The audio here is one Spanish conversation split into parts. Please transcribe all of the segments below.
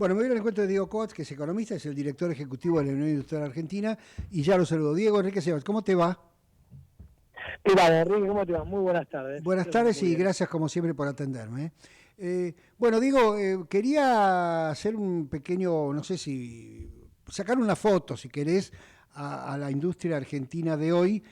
Bueno, me viene el encuentro de Diego Coats, que es economista, es el director ejecutivo de la Unión Industrial Argentina, y ya lo saludo. Diego Enrique Sebas, ¿cómo te va? ¿Qué tal, Enrique? ¿Cómo te va? Muy buenas tardes. Buenas Yo tardes muy y bien. gracias como siempre por atenderme. Bueno, Diego, quería hacer un pequeño, no sé si, sacar una foto, si querés, a la industria argentina de hoy.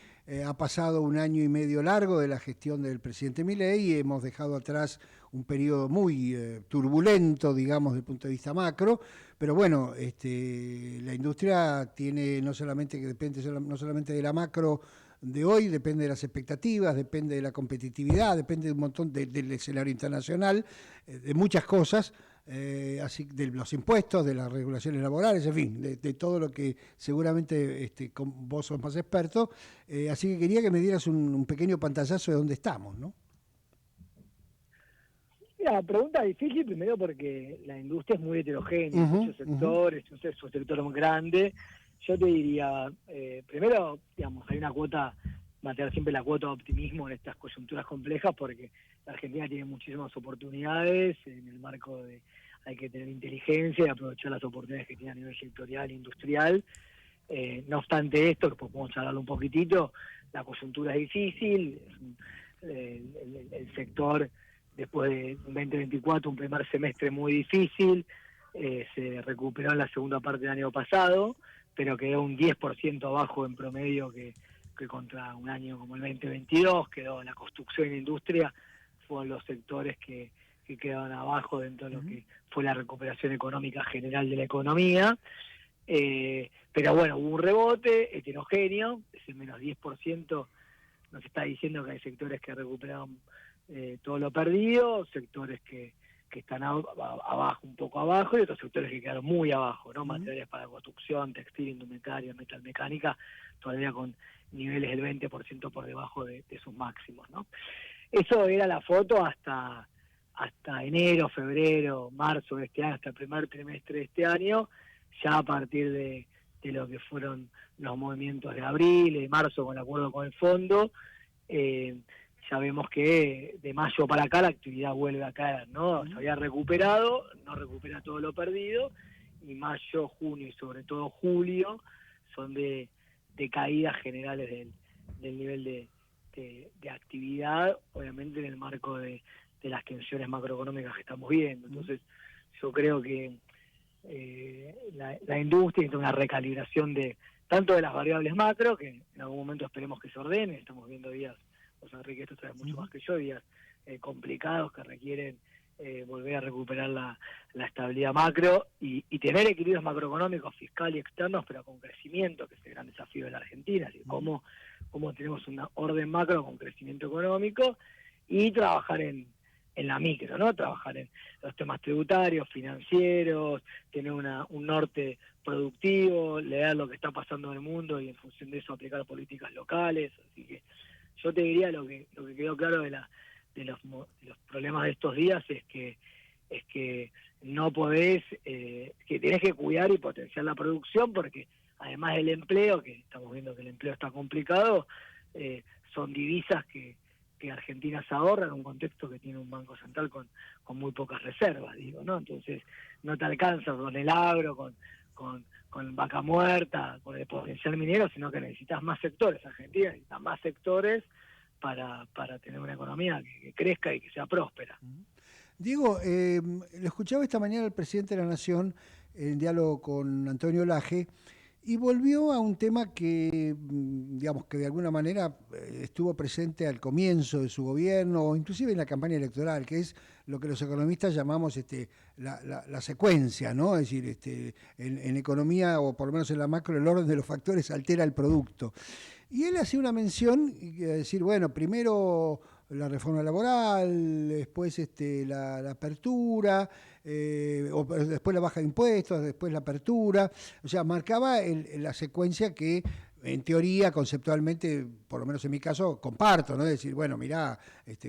Ha pasado un año y medio largo de la gestión del presidente Milei y hemos dejado atrás un periodo muy turbulento, digamos, desde el punto de vista macro, pero bueno, la industria tiene no solamente que depende no solamente de la macro de hoy, depende de las expectativas, depende de la competitividad, depende de un montón del escenario internacional, de muchas cosas, así de los impuestos, de las regulaciones laborales, en fin, de todo lo que seguramente vos sos más experto. Así que quería que me dieras un pequeño pantallazo de dónde estamos, ¿no? Mira, pregunta difícil primero porque la industria es muy heterogénea, Ujú, muchos ujú, sectores, es un sector muy grande. Yo te diría, primero, digamos, hay una cuota, mantener siempre la cuota de optimismo en estas coyunturas complejas porque la Argentina tiene muchísimas oportunidades en el marco de hay que tener inteligencia y aprovechar las oportunidades que tiene a nivel sectorial e industrial. No obstante esto, que podemos hablarlo un poquitito, la coyuntura es difícil, el sector después de 2024, un primer semestre muy difícil, se recuperó en la segunda parte del año pasado, pero quedó un 10% abajo en promedio que contra un año como el 2022, quedó la construcción y la industria, fueron los sectores que quedaban abajo dentro de lo ujú, que fue la recuperación económica general de la economía. Pero bueno, hubo un rebote heterogéneo, ese menos 10% nos está diciendo que hay sectores que recuperaron todo lo perdido, sectores que están abajo, un poco abajo, y otros sectores que quedaron muy abajo, ¿no? ujú. Materiales para construcción, textil, indumentaria, metalmecánica, todavía con niveles del 20% por debajo de sus máximos, ¿no? Eso era la foto hasta enero, febrero, marzo de este año, hasta el primer trimestre de este año. Ya a partir de lo que fueron los movimientos de abril, de marzo con el acuerdo con el fondo, eh, ya vemos que de mayo para acá la actividad vuelve a caer, ¿no? Se había recuperado, no recupera todo lo perdido, y mayo, junio y sobre todo julio son de caídas generales del nivel de actividad, obviamente en el marco de las tensiones macroeconómicas que estamos viendo. Entonces, yo creo que la industria necesita una recalibración de tanto de las variables macro, que en algún momento esperemos que se ordenen, estamos viendo días, vos Enrique, esto sabes mucho más que yo, días complicados que requieren volver a recuperar la estabilidad macro y tener equilibrios macroeconómicos, fiscal y externos, pero con crecimiento, que es el gran desafío de la Argentina, así cómo tenemos una orden macro con crecimiento económico y trabajar en la micro, ¿no? Trabajar en los temas tributarios, financieros, tener un norte productivo, leer lo que está pasando en el mundo y en función de eso aplicar políticas locales. Así que yo te diría lo que quedó claro de los problemas de estos días es que no podés, que tenés que cuidar y potenciar la producción porque además del empleo, que estamos viendo que el empleo está complicado, son divisas que Argentina se ahorra en un contexto que tiene un banco central con muy pocas reservas, digo, ¿no? Entonces no te alcanza con el agro, con vaca muerta, con el potencial minero, sino que necesitas más sectores. Argentina necesita más sectores para tener una economía que crezca y que sea próspera. Diego, lo escuchaba esta mañana el presidente de la Nación en diálogo con Antonio Laje y volvió a un tema que, digamos, que de alguna manera estuvo presente al comienzo de su gobierno o inclusive en la campaña electoral, que es lo que los economistas llamamos la secuencia, ¿no? Es decir, en economía o por lo menos en la macro el orden de los factores altera el producto. Y él hacía una mención, decir, bueno, primero la reforma laboral, después la apertura, o después la baja de impuestos, después la apertura. O sea, marcaba la secuencia que en teoría, conceptualmente, por lo menos en mi caso, comparto, ¿no? Es decir, bueno, mirá,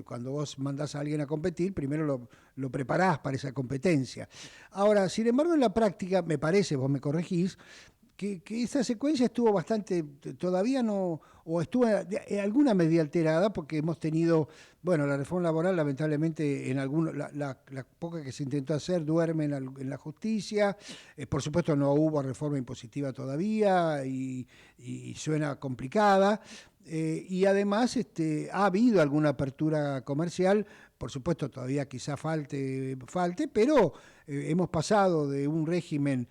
cuando vos mandás a alguien a competir, primero lo preparás para esa competencia. Ahora, sin embargo, en la práctica, me parece, vos me corregís, que esa secuencia estuvo bastante, todavía no, o estuvo en alguna medida alterada, porque hemos tenido, bueno, la reforma laboral lamentablemente en algunos, la poca que se intentó hacer duerme en la justicia, por supuesto no hubo reforma impositiva todavía y suena complicada. Y además ha habido alguna apertura comercial, por supuesto todavía quizá falte, pero hemos pasado de un régimen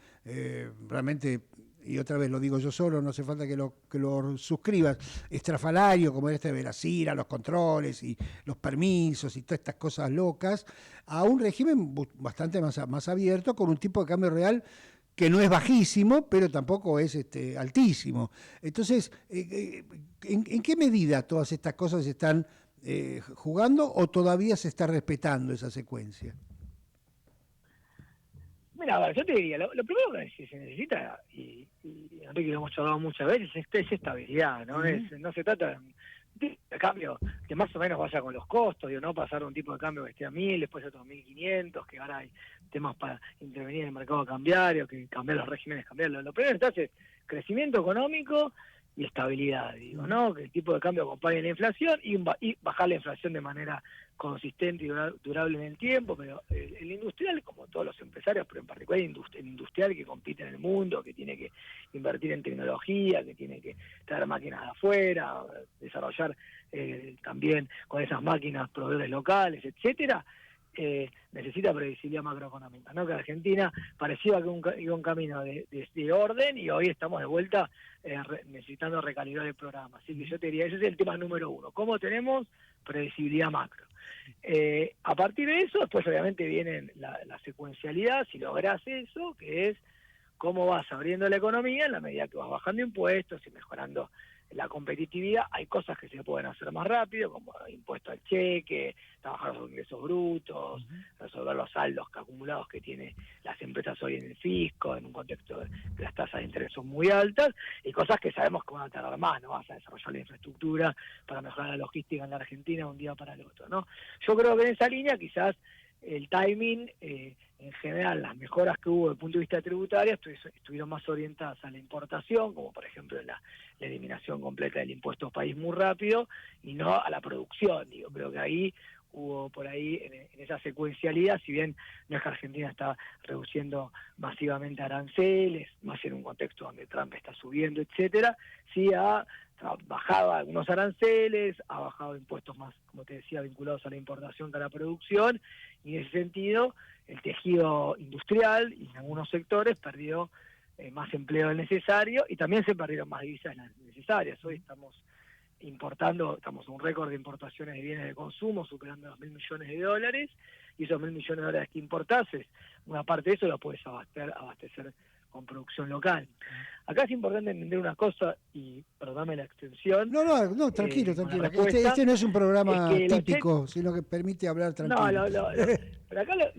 realmente, y otra vez lo digo yo solo, no hace falta que lo suscribas, estrafalario, como era este de la CIRA, los controles y los permisos y todas estas cosas locas, a un régimen bastante más abierto, con un tipo de cambio real que no es bajísimo, pero tampoco es altísimo. Entonces, ¿en qué medida todas estas cosas se están jugando o todavía se está respetando esa secuencia? Mira, a ver, yo te diría, lo primero que se necesita, Enrique, lo hemos charlado muchas veces, es estabilidad, ¿no? No se trata de cambio que más o menos vaya con los costos, no pasar un tipo de cambio que esté a 1.000, después a otros 1.500, que ahora hay temas para intervenir en el mercado cambiario, que cambiar los regímenes cambiarios. Lo primero que está es crecimiento económico y estabilidad, digo, ¿no? Que el tipo de cambio acompañe la inflación y bajar la inflación de manera consistente y durable en el tiempo, pero el industrial, como todos los empresarios, pero en particular el industrial que compite en el mundo, que tiene que invertir en tecnología, que tiene que traer máquinas de afuera, desarrollar también con esas máquinas proveedores locales, etcétera, necesita previsibilidad macroeconómica, ¿no? Que Argentina parecía que iba un camino de orden y hoy estamos de vuelta necesitando recalibrar el programa. Así que yo te diría, ese es el tema número uno. ¿Cómo tenemos previsibilidad macro? A partir de eso, después obviamente viene la secuencialidad, si lográs eso, que es cómo vas abriendo la economía en la medida que vas bajando impuestos y mejorando la competitividad. Hay cosas que se pueden hacer más rápido, como impuesto al cheque, trabajar los ingresos brutos, resolver los saldos acumulados que tienen las empresas hoy en el fisco, en un contexto de que las tasas de interés son muy altas, y cosas que sabemos que van a tardar más. No vas a desarrollar la infraestructura para mejorar la logística en la Argentina de un día para el otro, ¿no? Yo creo que en esa línea quizás el timing, en general, las mejoras que hubo desde el punto de vista tributario estuvieron más orientadas a la importación, como por ejemplo la eliminación completa del impuesto país muy rápido, y no a la producción. Digo, creo que ahí hubo por ahí, en esa secuencialidad, si bien no es que Argentina está reduciendo masivamente aranceles, más en un contexto donde Trump está subiendo, etcétera, sí ha bajado algunos aranceles, ha bajado impuestos más, como te decía, vinculados a la importación que a la producción, y en ese sentido el tejido industrial y en algunos sectores perdió más empleo del necesario, y también se perdieron más divisas necesarias. Hoy estamos en un récord de importaciones de bienes de consumo, superando los $1.000 millones, y esos $1.000 millones que importases, una parte de eso lo puedes abastecer con producción local. Acá es importante entender una cosa, y perdóname la extensión. No, tranquilo. Este no es un programa típico, sino que permite hablar tranquilo. Pero acá lo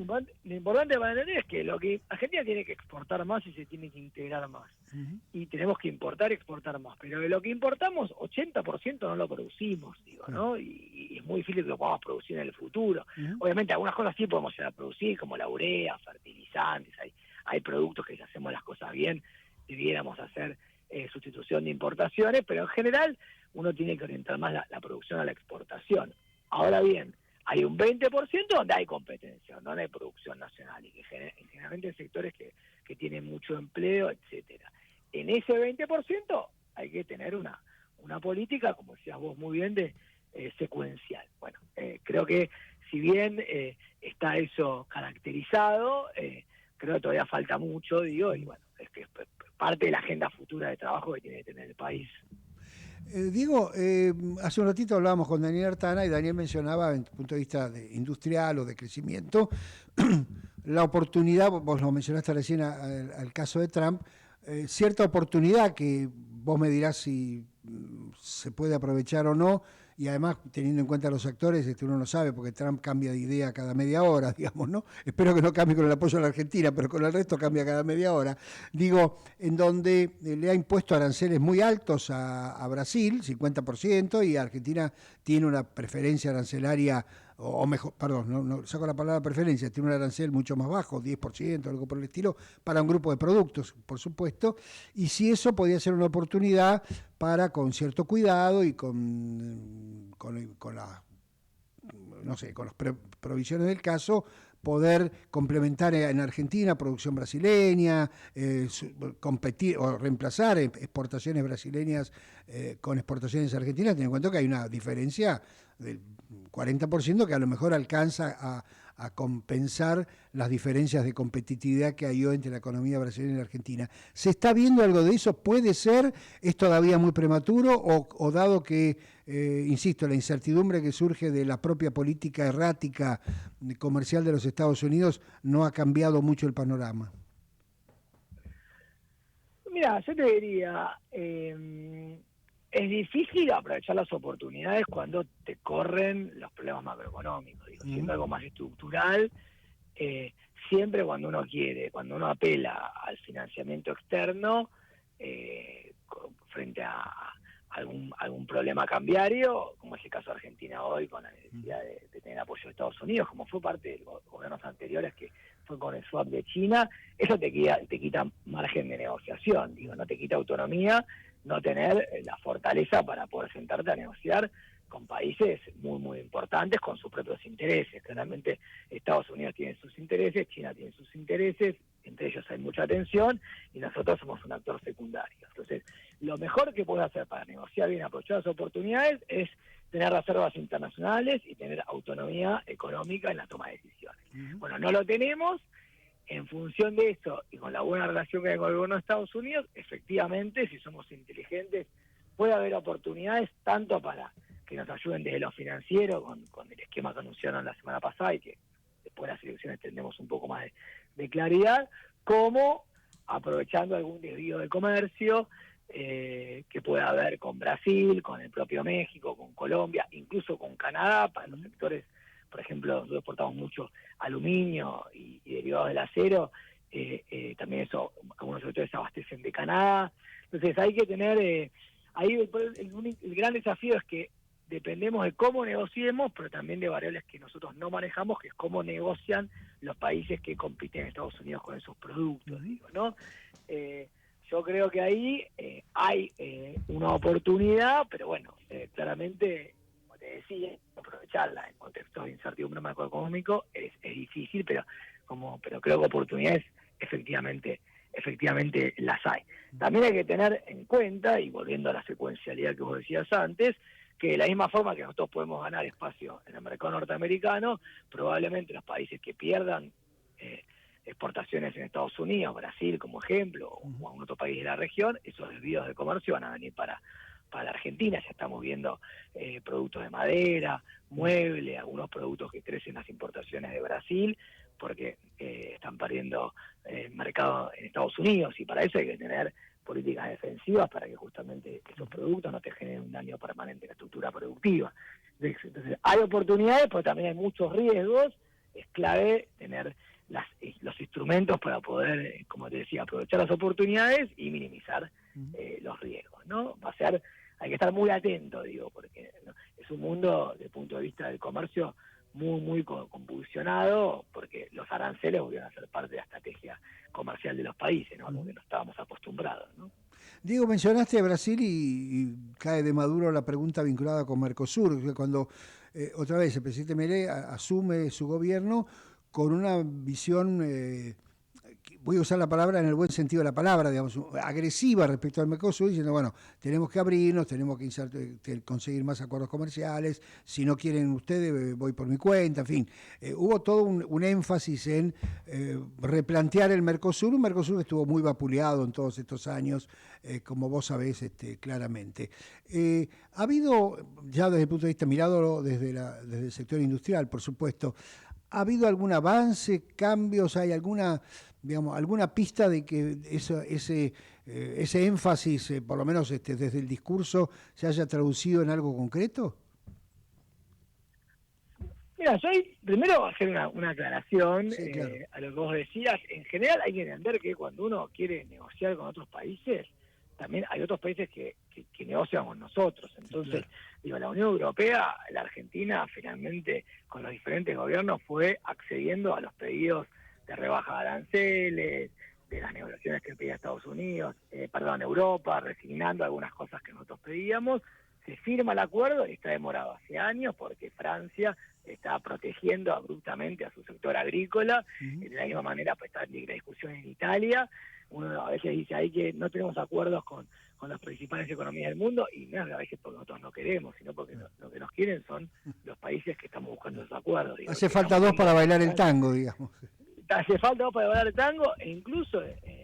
importante para entender es que Argentina tiene que exportar más y se tiene que integrar más. Y tenemos que importar y exportar más. Pero de lo que importamos, 80% no lo producimos, digo, ¿no? Y es muy difícil que lo podamos producir en el futuro. Obviamente algunas cosas sí podemos llegar a producir, como la urea, fertilizantes, hay productos que si hacemos las cosas bien debiéramos hacer sustitución de importaciones, pero en general uno tiene que orientar más la producción a la exportación. Ahora bien, hay un 20% donde hay competencia, donde hay producción nacional, y que generalmente en sectores que tienen mucho empleo, etcétera. En ese 20% hay que tener una política, como decías vos muy bien, de secuencial. Bueno, creo que si bien está eso caracterizado, creo que todavía falta mucho, digo, y bueno, es que es parte de la agenda futura de trabajo que tiene que tener el país. Diego, hace un ratito hablábamos con Daniel Artana y Daniel mencionaba, en tu punto de vista industrial o de crecimiento, la oportunidad, vos lo mencionaste recién al caso de Trump, cierta oportunidad que vos me dirás si se puede aprovechar o no, y además teniendo en cuenta los actores, uno no sabe porque Trump cambia de idea cada media hora, digamos, ¿no? Espero que no cambie con el apoyo a la Argentina, pero con el resto cambia cada media hora. Digo, en donde le ha impuesto aranceles muy altos a Brasil, 50%, y Argentina tiene una preferencia arancelaria o mejor, perdón, no saco la palabra preferencia, tiene un arancel mucho más bajo, 10%, algo por el estilo, para un grupo de productos, por supuesto, y si eso podía ser una oportunidad para, con cierto cuidado y con la, no sé, con las provisiones del caso, poder complementar en Argentina producción brasileña, competir o reemplazar exportaciones brasileñas con exportaciones argentinas, teniendo en cuenta que hay una diferencia del 40% que a lo mejor alcanza a compensar las diferencias de competitividad que hay hoy entre la economía brasileña y la argentina. ¿Se está viendo algo de eso? ¿Puede ser? ¿Es todavía muy prematuro? ¿O dado que, insisto, la incertidumbre que surge de la propia política errática comercial de los Estados Unidos no ha cambiado mucho el panorama? Mira, yo te diría, es difícil aprovechar las oportunidades cuando te corren los problemas macroeconómicos. Digo, siendo algo más estructural, siempre cuando uno quiere, cuando uno apela al financiamiento externo, frente a algún problema cambiario, como es el caso de Argentina hoy, con la necesidad de tener apoyo de Estados Unidos, como fue parte de los gobiernos anteriores, que fue con el swap de China, eso te quita margen de negociación, digo, no te quita autonomía, no tener la fortaleza para poder sentarte a negociar con países muy, muy importantes con sus propios intereses. Claramente Estados Unidos tiene sus intereses, China tiene sus intereses, entre ellos hay mucha tensión y nosotros somos un actor secundario. Entonces, lo mejor que puede hacer para negociar bien, aprovechar las oportunidades, es tener reservas internacionales y tener autonomía económica en la toma de decisiones. Bueno, no lo tenemos. En función de eso y con la buena relación que hay con el gobierno de Estados Unidos, efectivamente, si somos inteligentes, puede haber oportunidades tanto para que nos ayuden desde lo financiero, con el esquema que anunciaron la semana pasada y que después de las elecciones tendremos un poco más de claridad, como aprovechando algún desvío de comercio que pueda haber con Brasil, con el propio México, con Colombia, incluso con Canadá, para los sectores. Por ejemplo, nosotros exportamos mucho aluminio y derivados del acero, también eso, algunos sectores se abastecen de Canadá. Entonces hay que tener, ahí el gran desafío es que dependemos de cómo negociemos, pero también de variables que nosotros no manejamos, que es cómo negocian los países que compiten en Estados Unidos con esos productos, digo, ¿no? Yo creo que ahí hay una oportunidad, pero bueno, claramente, como te decía, aprovecharla en contextos de incertidumbre macroeconómico es difícil, pero creo que oportunidades efectivamente las hay. También hay que tener en cuenta, y volviendo a la secuencialidad que vos decías antes, que de la misma forma que nosotros podemos ganar espacio en el mercado norteamericano, probablemente los países que pierdan exportaciones en Estados Unidos, Brasil como ejemplo, o algún otro país de la región, esos desvíos de comercio van a venir para la Argentina. Ya estamos viendo productos de madera, mueble, algunos productos que crecen las importaciones de Brasil, porque están perdiendo mercado en Estados Unidos, y para eso hay que tener políticas defensivas para que justamente esos productos no te generen un daño permanente en la estructura productiva. Entonces, hay oportunidades, pero también hay muchos riesgos. Es clave tener los instrumentos para poder, como te decía, aprovechar las oportunidades y minimizar los riesgos, ¿no? Hay que estar muy atento, digo, porque ¿no? Es un mundo, desde el punto de vista del comercio, muy, muy convulsionado, porque los aranceles volvieron a ser parte de la estrategia comercial de los países, ¿no? A lo que no estábamos acostumbrados, ¿no? Diego, mencionaste a Brasil y cae de maduro la pregunta vinculada con Mercosur, que cuando otra vez el presidente Milei asume su gobierno con una visión, voy a usar la palabra en el buen sentido de la palabra, digamos, agresiva respecto al Mercosur, diciendo, bueno, tenemos que abrirnos, tenemos que conseguir más acuerdos comerciales, si no quieren ustedes, voy por mi cuenta, en fin. Hubo todo un énfasis en replantear el Mercosur, un Mercosur que estuvo muy vapuleado en todos estos años, como vos sabés claramente. Ha habido, ya desde el punto de vista mirado desde el sector industrial, por supuesto, ¿ha habido algún avance, cambios? ¿Hay alguna pista de que ese énfasis, por lo menos desde el discurso, se haya traducido en algo concreto? Mira, primero hacer una aclaración Sí, claro. a lo que vos decías. En general hay que entender que cuando uno quiere negociar con otros países, también hay otros países que negocian con nosotros. Entonces, digo, la Unión Europea, la Argentina, finalmente, con los diferentes gobiernos, fue accediendo a los pedidos de rebaja de aranceles, de las negociaciones que pedía Estados Unidos, Europa, resignando algunas cosas que nosotros pedíamos. Se firma el acuerdo y está demorado hace años porque Francia está protegiendo abruptamente a su sector agrícola. De la misma manera pues está la discusión en Italia. Uno a veces dice ahí que no tenemos acuerdos con las principales economías del mundo, y no es a veces porque nosotros no queremos, sino porque lo que nos quieren son los países que estamos buscando esos acuerdos. Digo, hace falta dos para bailar el tango, digamos. Hace falta dos para bailar el tango, e incluso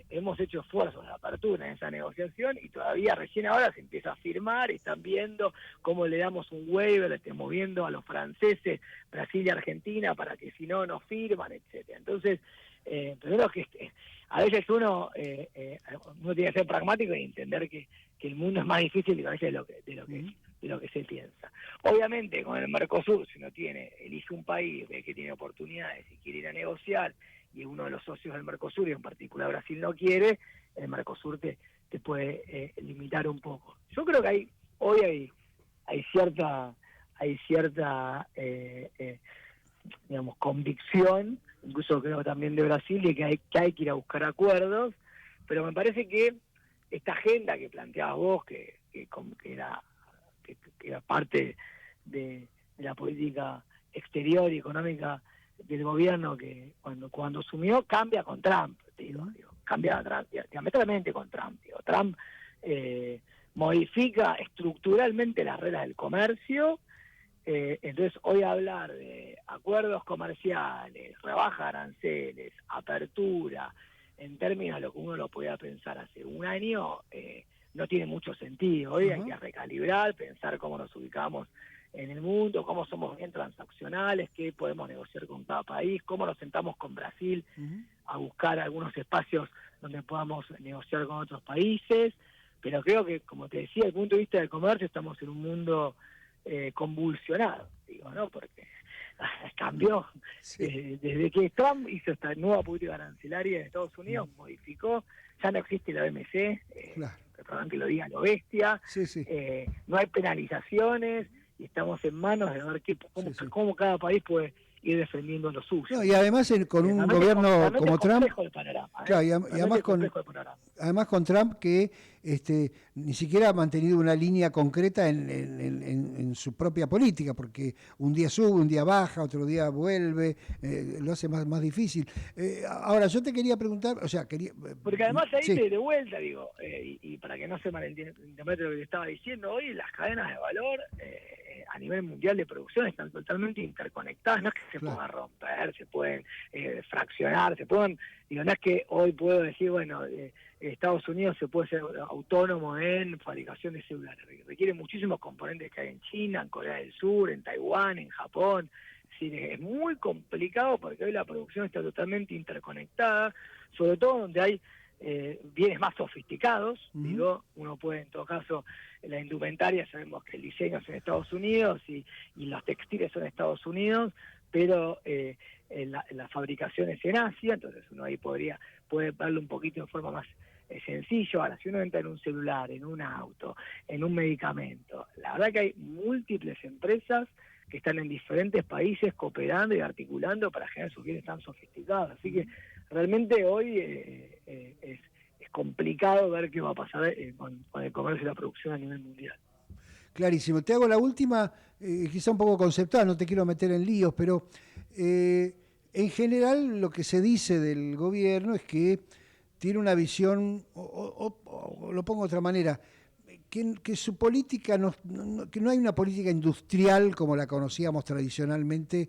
hemos hecho esfuerzos de apertura en esa negociación, y todavía recién ahora se empieza a firmar, y están viendo cómo le damos un waiver, le estamos viendo a los franceses, Brasil y Argentina, para que si no, no firman, etcétera. Entonces, primero que a veces uno tiene que ser pragmático y entender que el mundo es más difícil a veces de lo que se piensa. Obviamente con el Mercosur, si uno elige un país, ve que tiene oportunidades y quiere ir a negociar, y uno de los socios del Mercosur, y en particular Brasil, no quiere, el Mercosur te puede limitar un poco. Yo creo que hoy hay cierta digamos, convicción, incluso creo también de Brasil, de que hay que ir a buscar acuerdos, pero me parece que esta agenda que planteabas vos, que era parte de la política exterior y económica del gobierno, que cuando asumió, cambia con Trump, cambia diametralmente con Trump. Trump modifica estructuralmente las reglas del comercio. Entonces hoy hablar de acuerdos comerciales, rebaja de aranceles, apertura, en términos de lo que uno lo podía pensar hace un año, no tiene mucho sentido. Hoy hay que recalibrar, pensar cómo nos ubicamos en el mundo, cómo somos bien transaccionales, qué podemos negociar con cada país, cómo nos sentamos con Brasil a buscar algunos espacios donde podamos negociar con otros países. Pero creo que, como te decía, desde el punto de vista del comercio, estamos en un mundo convulsionado, ¿no? Porque cambió. Desde que Trump hizo esta nueva política arancelaria en Estados Unidos, modificó, ya no existe la OMC, perdón que lo diga lo bestia, no hay penalizaciones, y estamos en manos de ver cómo cada país puede ir defendiendo lo suyo. No, y además con un gobierno como Trump, claro, y además con Trump, que ni siquiera ha mantenido una línea concreta en su propia política, porque un día sube, un día baja, otro día vuelve, lo hace más difícil. Ahora, yo te quería preguntar, porque además ahí de vuelta, digo, y para que no se malinterprete lo que te estaba diciendo, hoy las cadenas de valor a nivel mundial de producción están totalmente interconectadas, no es que se puedan romper, se pueden fraccionar, no es que hoy puedo decir, bueno, Estados Unidos se puede ser autónomo en fabricación de celulares, requiere muchísimos componentes que hay en China, en Corea del Sur, en Taiwán, en Japón. Es muy complicado porque hoy la producción está totalmente interconectada, sobre todo donde hay bienes más sofisticados. Uno puede, en todo caso, la indumentaria, sabemos que el diseño es en Estados Unidos y los textiles son en Estados Unidos, pero la fabricación es en Asia, entonces uno ahí puede verlo un poquito de forma más sencillo. Ahora, si uno entra en un celular, en un auto, en un medicamento, la verdad que hay múltiples empresas que están en diferentes países cooperando y articulando para generar sus bienes tan sofisticados. Así que realmente hoy es complicado ver qué va a pasar con el comercio y la producción a nivel mundial. Clarísimo. Te hago la última, quizá un poco conceptual, no te quiero meter en líos, pero en general lo que se dice del gobierno es que tiene una visión, o lo pongo de otra manera, que su política, que no hay una política industrial como la conocíamos tradicionalmente,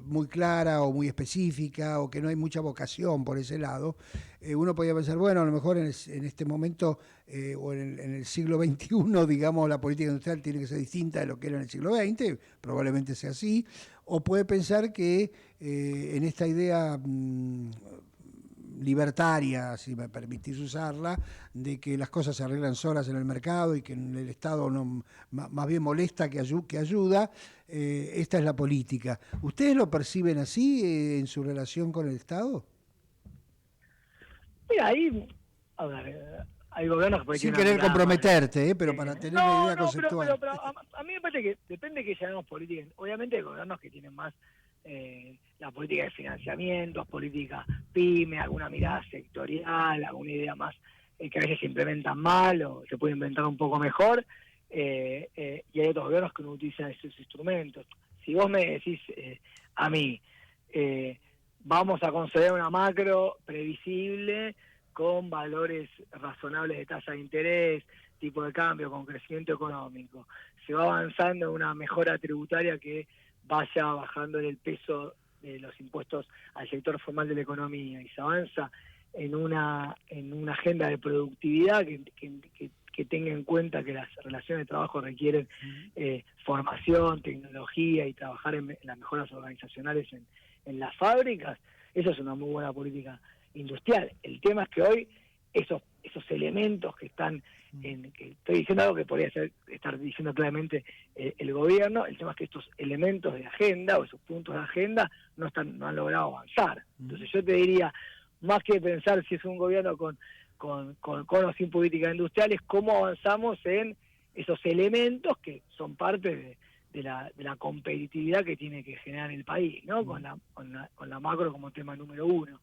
muy clara o muy específica, o que no hay mucha vocación por ese lado. Uno podría pensar, bueno, a lo mejor en este momento, o en el siglo XXI, digamos, la política industrial tiene que ser distinta de lo que era en el siglo XX, probablemente sea así, o puede pensar que en esta idea libertaria, si me permitís usarla, de que las cosas se arreglan solas en el mercado y que el Estado más bien molesta que ayuda, esta es la política. ¿Ustedes lo perciben así en su relación con el Estado? Mira, ahí, a ver, hay gobiernos que pueden Sin tener una querer mirada comprometerte, pero para tener una no, idea no, conceptual. pero a mí me parece que depende de que llamemos política. Obviamente hay gobiernos que tienen más la política de financiamientos, política pyme, alguna mirada sectorial, alguna idea más que a veces se implementan mal o se puede inventar un poco mejor, y hay otros gobiernos que no utilizan esos instrumentos. Si vos me decís a mí, vamos a consolidar una macro previsible con valores razonables de tasa de interés, tipo de cambio, con crecimiento económico, se va avanzando en una mejora tributaria que vaya bajando el peso de los impuestos al sector formal de la economía, y se avanza en una agenda de productividad que tenga en cuenta que las relaciones de trabajo requieren formación, tecnología y trabajar en las mejoras organizacionales en las fábricas. Eso es una muy buena política industrial. El tema es que hoy esos elementos que están que estoy diciendo algo que podría estar diciendo claramente el gobierno, el tema es que estos elementos de agenda o esos puntos de agenda no han logrado avanzar. Entonces yo te diría, más que pensar si es un gobierno con o sin políticas industriales, cómo avanzamos en esos elementos que son parte de la competitividad que tiene que generar el país, ¿no? Con la macro como tema número uno.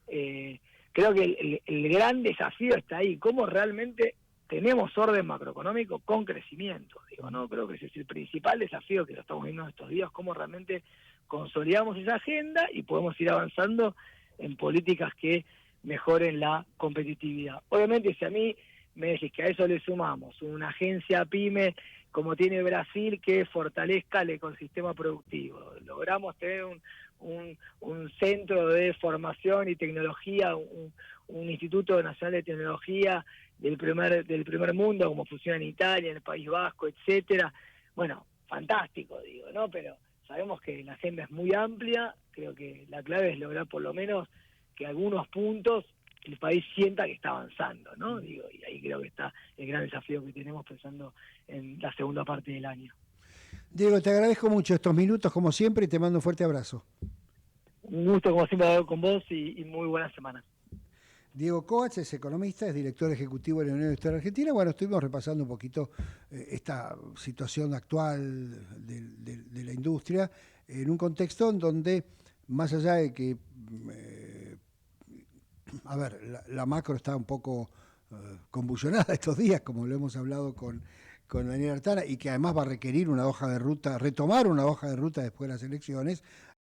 Creo que el gran desafío está ahí, cómo realmente tenemos orden macroeconómico con crecimiento, digo, ¿no? Creo que ese es el principal desafío que lo estamos viendo estos días, cómo realmente consolidamos esa agenda y podemos ir avanzando en políticas que mejoren la competitividad. Obviamente, si a mí me decís que a eso le sumamos una agencia PYME como tiene Brasil que fortalezca el ecosistema productivo, logramos tener un centro de formación y tecnología, un Instituto Nacional de Tecnología del primer mundo, como funciona en Italia, en el País Vasco, etcétera. Bueno, fantástico, digo, ¿no? Pero sabemos que la agenda es muy amplia, creo que la clave es lograr por lo menos que algunos puntos el país sienta que está avanzando, ¿no? Digo, y ahí creo que está el gran desafío que tenemos pensando en la segunda parte del año. Diego, te agradezco mucho estos minutos, como siempre, y te mando un fuerte abrazo. Un gusto, como siempre, hablar con vos y muy buena semana. Diego Coates es economista, es director ejecutivo de la Unión Industrial Argentina. Bueno, estuvimos repasando un poquito esta situación actual de la industria en un contexto en donde, más allá de que, a ver, la macro está un poco convulsionada estos días, como lo hemos hablado con Daniel Artana, y que además va a requerir una hoja de ruta, retomar una hoja de ruta después de las elecciones,